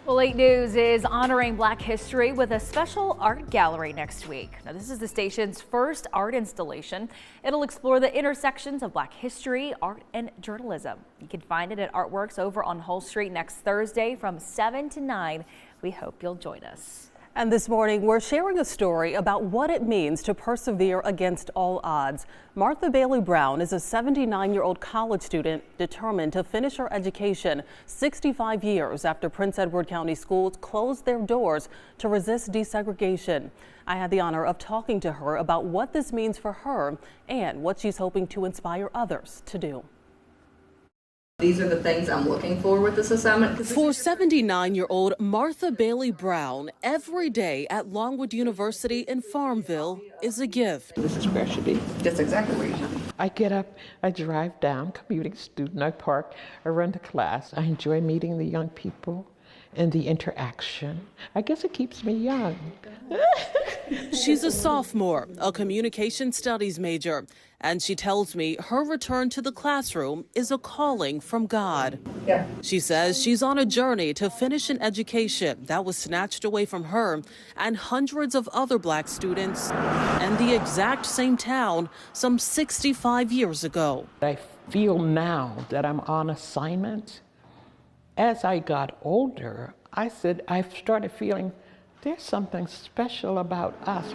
Well, 8 News is honoring Black history with a special art gallery next week. Now, this is the station's first art installation. It'll explore the intersections of Black history, art, and journalism. You can find it at Artworks over on Hull Street next Thursday from 7 to 9. We hope you'll join us. And this morning, we're sharing a story about what it means to persevere against all odds. Martha Bailey Brown is a 79-year-old college student determined to finish her education 65 years after Prince Edward County Schools closed their doors to resist desegregation. I had the honor of talking to her about what this means for her and what she's hoping to inspire others to do. These are the things I'm looking for with this assignment. For 79-year-old Martha Bailey Brown, every day at Longwood University in Farmville is a gift. This is where I should be. That's exactly where you should be. I get up, I drive down, commuting student, I park, I run to class. I enjoy meeting the young people and the interaction. I guess it keeps me young. She's a sophomore, a communication studies major, and she tells me her return to the classroom is a calling from God. Yeah. She says she's on a journey to finish an education that was snatched away from her and hundreds of other Black students in the exact same town some 65 years ago. I feel now that I'm on assignment. As I got older, I started feeling there's something special about us.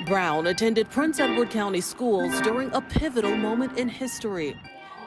Brown attended Prince Edward County Schools during a pivotal moment in history.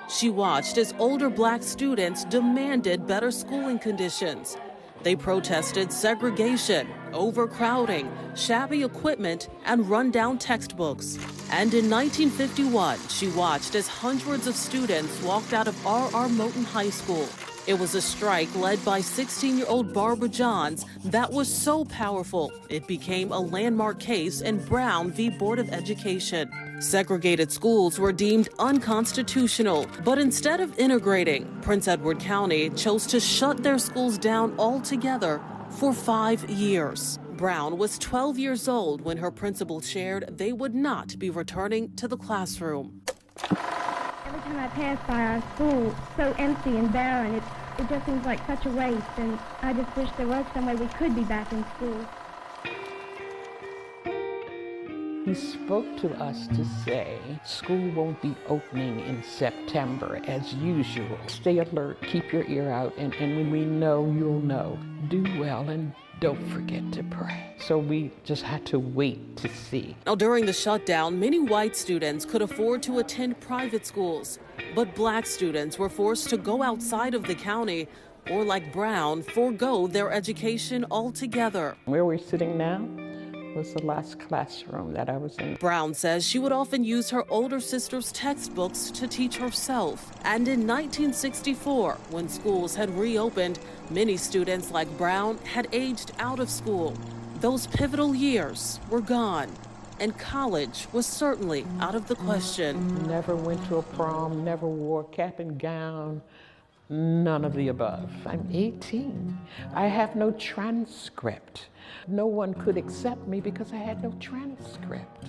She watched as older Black students demanded better schooling conditions. They protested segregation, overcrowding, shabby equipment, and rundown textbooks. And in 1951, she watched as hundreds of students walked out of R.R. Moton High School. It was a strike led by 16-year-old Barbara Johns that was so powerful, it became a landmark case in Brown v. Board of Education. Segregated schools were deemed unconstitutional, but instead of integrating, Prince Edward County chose to shut their schools down altogether for 5 years. Brown was 12 years old when her principal shared they would not be returning to the classroom. Every time I pass by our school, so empty and barren, it just seems like such a waste, and I just wish there was some way we could be back in school. He spoke to us to say, school won't be opening in September as usual. Stay alert, keep your ear out, and when we know, you'll know. Do well and don't forget to pray. So we just had to wait to see. Now, during the shutdown, many white students could afford to attend private schools, but Black students were forced to go outside of the county or, like Brown, forego their education altogether. Where we're sitting now was the last classroom that I was in. Brown says she would often use her older sister's textbooks to teach herself. And in 1964, when schools had reopened, many students like Brown had aged out of school. Those pivotal years were gone, and college was certainly out of the question. Never went to a prom, never wore cap and gown, none of the above. I'm 18. I have no transcript. No one could accept me because I had no transcript.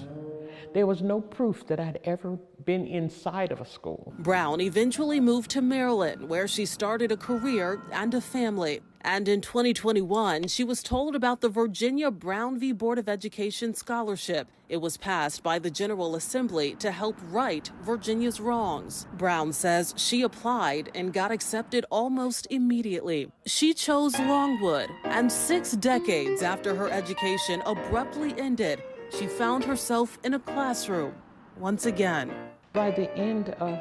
There was no proof that I'd ever been inside of a school. Brown eventually moved to Maryland, where she started a career and a family. And in 2021, she was told about the Virginia Brown v. Board of Education scholarship. It was passed by the General Assembly to help right Virginia's wrongs. Brown says she applied and got accepted almost immediately. She chose Longwood, and 6 decades after her education abruptly ended, she found herself in a classroom once again. By the end of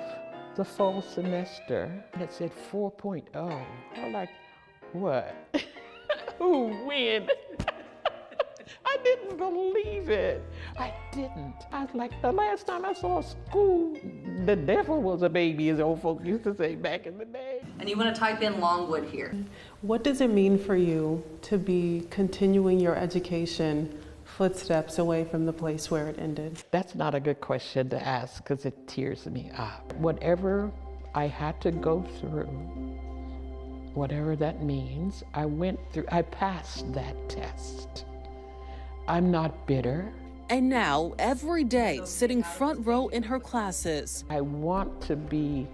the fall semester, it said 4.0. I'm like, what? Who win? I didn't believe it. I didn't. I was like, the last time I saw a school, the devil was a baby, as old folks used to say back in the day. And you want to type in Longwood here. What does it mean for you to be continuing your education footsteps away from the place where it ended? That's not a good question to ask because it tears me up. Whatever I had to go through, whatever that means, I passed that test. I'm not bitter. And now, every day, sitting front row in her classes. I want to be,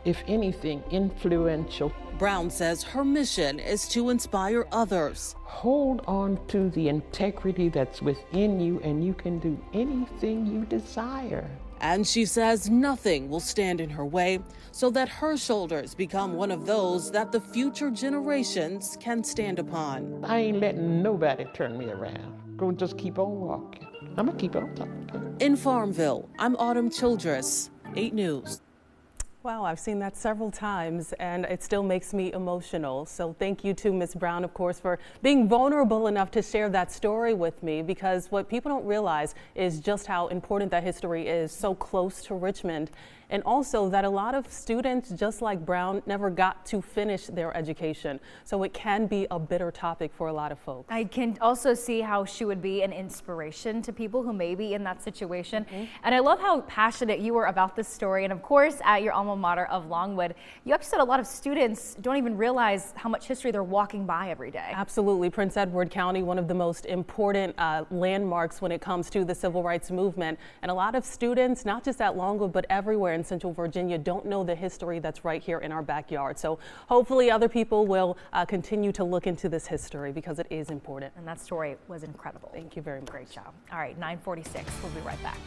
if anything, influential. Brown says her mission is to inspire others. Hold on to the integrity that's within you, and you can do anything you desire. And she says nothing will stand in her way so that her shoulders become one of those that the future generations can stand upon. I ain't letting nobody turn me around. Gonna just keep on walking. I'm gonna keep on talking. In Farmville, I'm Autumn Childress, 8 News. Wow, I've seen that several times and it still makes me emotional. So thank you to Ms. Brown, of course, for being vulnerable enough to share that story with me, because what people don't realize is just how important that history is so close to Richmond. And also that a lot of students, just like Brown, never got to finish their education. So it can be a bitter topic for a lot of folks. I can also see how she would be an inspiration to people who may be in that situation. And I love how passionate you were about this story. And of course, at your alma mater of Longwood, you actually said a lot of students don't even realize how much history they're walking by every day. Absolutely. Prince Edward County, one of the most important landmarks when it comes to the civil rights movement. And a lot of students, not just at Longwood, but everywhere in Central Virginia, don't know the history that's right here in our backyard. So hopefully other people will continue to look into this history, because it is important. And that story was incredible. Thank you very much. Great job. All right, 9:46. We'll be right back.